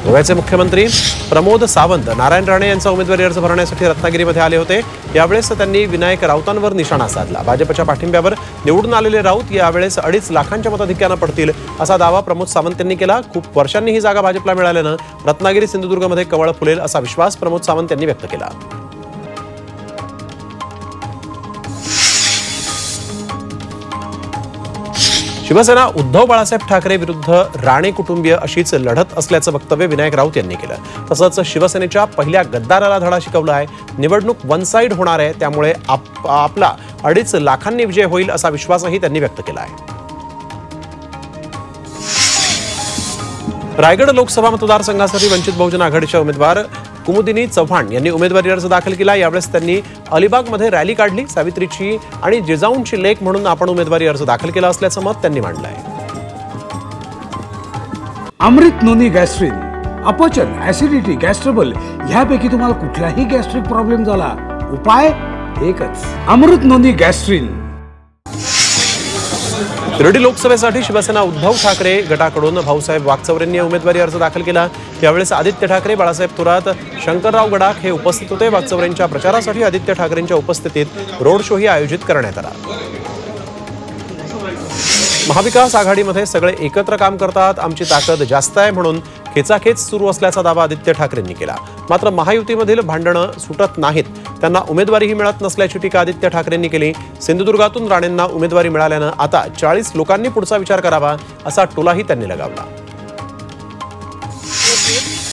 गोव्याचे मुख्यमंत्री प्रमोद सावंत नारायण राणे यांचा उमेदवारी अर्ज भरण्यासाठी रत्नागिरीमध्ये आले होते। यावेळेस त्यांनी विनायक राऊतांवर निशाणा साधला। भाजपच्या पाठिंब्यावर निवडून आलेले राऊत यावेळेस 2.5 लाखांच्या मताधिक्याने पडतील असा दावा प्रमोद सावंत यांनी केला। खूप वर्षांनी ही जागा भाजपला मिळाल्याने रत्नागिरी सिंधुदुर्गमध्ये कवळ फुलेल असा विश्वास प्रमोद सावंत यांनी व्यक्त केला। शिवसेना उद्धव बाळासाहेब ठाकरे विरुद्ध राणे कुटुंबीय अशीच लढत असल्याचं वक्तव्य विनायक राऊत यांनी केलं। तसंच शिवसेनेच्या पहिल्या गद्दाराला धडा शिकवला आहे। निवडणूक वन साइड होणार आहे, त्यामुळे आपला 2.5 लाखांनी विजय होईल असा विश्वासही त्यांनी व्यक्त केला आहे। रायगड लोकसभा मतदारसंघासाठी वंचित बहुजन आघाडीच्या उमेदवार कुमुदिनी चव्हाण यांनी उमेदवारी अर्ज दाखल केला। यावेळेस त्यांनी अलिबागमध्ये रॅली काढली। सावित्रीची आणि जिजाऊंची लेक म्हणून आपण उमेदवारी अर्ज दाखल केला असल्याचं मत त्यांनी मांडलं आहे। अमृत नोनी गॅस्ट्रिन, अपचन, ऍसिडिटी, गॅस्ट्रबल ह्यापैकी तुम्हाला कुठलाही गॅस्ट्रिक प्रॉब्लेम झाला, उपाय एकच, अमृत नोनी गॅस्ट्रिन। शिर्डी लोकसभेसाठी शिवसेना उद्धव ठाकरे गटाकडून भाऊसाहेब वागचौरेंनी उमेदवारी अर्ज दाखल केला। यावेळेस आदित्य ठाकरे, बाळासाहेब थोरात, शंकरराव गडाख हे उपस्थित होते। वागचौरेंच्या प्रचारासाठी आदित्य ठाकरेंच्या उपस्थितीत रोड शोही आयोजित करण्यात आला। महाविकास आघाडीमध्ये सगळे एकत्र काम करतात, आमची ताकद जास्त आहे म्हणून खेचाखेच सुरू असल्याचा दावा आदित्य ठाकरेंनी केला। मात्र महायुतीमधील भांडणं सुटत नाहीत, त्यांना उमेदवारीही मिळत नसल्याची टीका आदित्य ठाकरेंनी केली। सिंधुदुर्गातून राणेंना उमेदवारी मिळाल्यानं आता 40 लोकांनी पुढचा विचार करावा असा टोलाही त्यांनी लगावला।